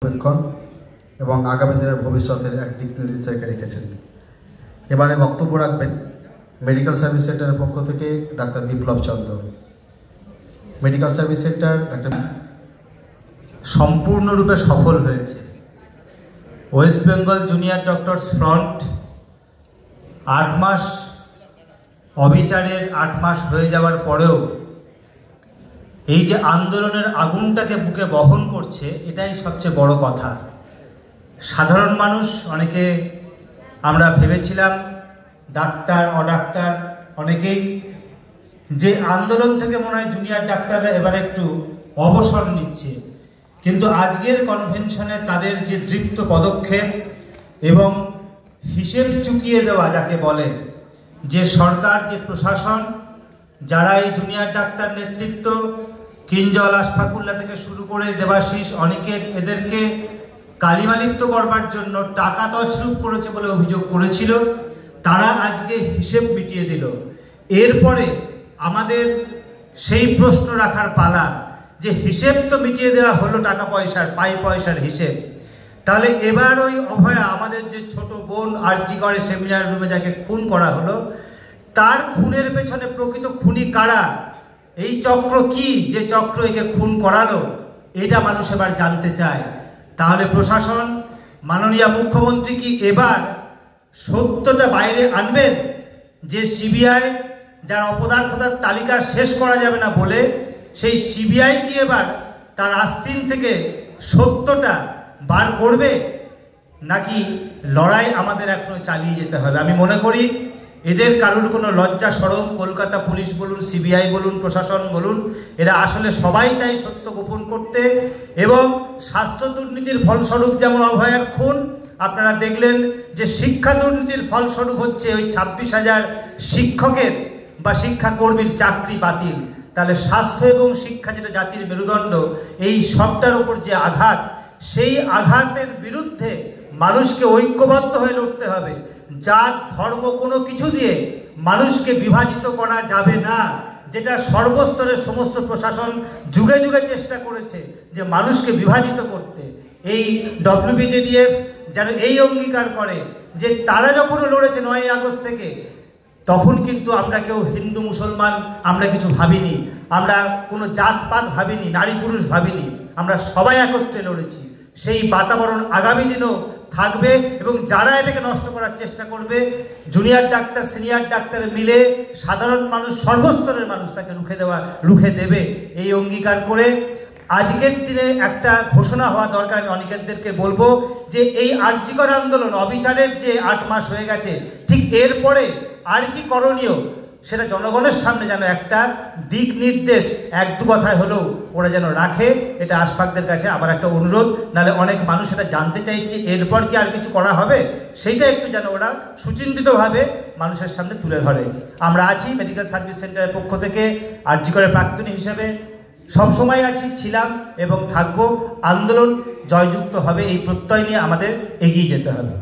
পর্যবেক্ষণ এবং আগামী দিনের ভবিষ্যতের এক দিক নির্দেশিকা রেখেছেন। এবারে বক্তব্য রাখবেন মেডিকেল সার্ভিস সেন্টারের পক্ষ থেকে ডাক্তার বিপ্লব চন্দ্র। মেডিকেল সার্ভিস সেন্টার ডাক্তার সম্পূর্ণরূপে সফল হয়েছে। West Bengal junior doctors front 8 মাস অবিচারের 8 মাস হয়ে যাওয়ার পরেও এই যে আন্দোলনের আগুনটাকে বুকে বহন করছে, এটাই সবচেয়ে বড় কথা। সাধারণ মানুষ অনেকে আমরা ভেবেছিলাম, ডাক্তার অডাক্তার অনেকেই, যে আন্দোলন থেকে মনে হয় জুনিয়র ডাক্তাররা এবার একটু অবসর নিচ্ছে, কিন্তু আজকের কনভেনশনে তাদের যে দৃপ্ত পদক্ষেপ এবং হিসেব চুকিয়ে দেওয়া যাকে বলে, যে সরকার যে প্রশাসন যারা এই জুনিয়র ডাক্তার নেতৃত্ব কিঞ্জল আশফাকুল্লা থেকে শুরু করে দেবাশিস অনিকেত এদেরকে কালিমালিপ্ত করবার জন্য টাকা তছরূপ করেছে বলে অভিযোগ করেছিল, তারা আজকে হিসেব মিটিয়ে দিল। এরপরে আমাদের সেই প্রশ্ন রাখার পালা যে হিসেব তো মিটিয়ে দেওয়া হলো, টাকা পয়সার পাই পয়সার হিসেব, তাহলে এবার ওই অভয়া আমাদের যে ছোট বোন আরজি করে সেমিনার রুমে যাকে খুন করা হলো, তার খুনের পেছনে প্রকৃত খুনি কারা, এই চক্র কি, যে চক্র একে খুন করালো, এটা মানুষ এবার জানতে চায়। তাহলে প্রশাসন, মাননীয় মুখ্যমন্ত্রী কি এবার সত্যটা বাইরে আনবেন, যে সিবিআই যার অপদার্থতার তালিকা শেষ করা যাবে না বলে সেই সিবিআই কি এবার তার আস্তিন থেকে সত্যটা বার করবে, নাকি লড়াই আমাদের এখনো চালিয়ে যেতে হবে? আমি মনে করি এদের কারোর কোনো লজ্জা শরম, কলকাতা পুলিশ বলুন, সিবিআই বলুন, প্রশাসন বলুন, এরা আসলে সবাই চাই সত্য গোপন করতে। এবং স্বাস্থ্য দুর্নীতির ফলস্বরূপ যেমন অভয়ার খুন, আপনারা দেখলেন যে শিক্ষা দুর্নীতির ফলস্বরূপ হচ্ছে ওই 26,000 শিক্ষকের বা শিক্ষাকর্মীর চাকরি বাতিল। তাহলে স্বাস্থ্য এবং শিক্ষা যেটা জাতির মেরুদণ্ড, এই সবটার উপর যে আঘাত, সেই আঘাতের বিরুদ্ধে মানুষকে ঐক্যবদ্ধ হয়ে লড়তে হবে। জাত ধর্ম কোনো কিছু দিয়ে মানুষকে বিভাজিত করা যাবে না, যেটা সর্বস্তরের সমস্ত প্রশাসন যুগে যুগে চেষ্টা করেছে যে মানুষকে বিভাজিত করতে। এই WBJDF যেন এই অঙ্গীকার করে যে তারা যখন লড়েছে 9ই আগস্ট থেকে, তখন কিন্তু আমরা কেউ হিন্দু মুসলমান আমরা কিছু ভাবিনি, আমরা কোনো জাতপাত ভাবিনি, নারী পুরুষ ভাবিনি, আমরা সবাই একত্রে লড়েছি। সেই বাতাবরণ আগামী দিনেও থাকবে এবং যারা এটাকে নষ্ট করার চেষ্টা করবে, জুনিয়র ডাক্তার সিনিয়র ডাক্তার মিলে সাধারণ মানুষ, সর্বস্তরের মানুষ তাকে রুখে দেবে। এই অঙ্গীকার করে আজকের দিনে একটা ঘোষণা হওয়া দরকার। আমি অনিকেতদেরকে বলবো যে এই আরজিকর আন্দোলন অবিচারের যে 8 মাস হয়ে গেছে, ঠিক এরপরে আর কি করণীয় সেটা জনগণের সামনে যেন একটা দিক নির্দেশ 1-2 কথায় হলেও ওরা যেন রাখে। এটা আশফাকদের কাছে আবার একটা অনুরোধ, নাহলে অনেক মানুষ এটা জানতে চাইছে এরপর কি আর কিছু করা হবে, সেইটা একটু যেন ওরা সুচিন্তিতভাবে মানুষের সামনে তুলে ধরে। আমরা আছি মেডিকেল সার্ভিস সেন্টারের পক্ষ থেকে আরজিকরের প্রাক্তনী হিসেবে সবসময় আছি, ছিলাম এবং থাকবো। আন্দোলন জয়যুক্ত হবে, এই প্রত্যয় নিয়ে আমাদের এগিয়ে যেতে হবে।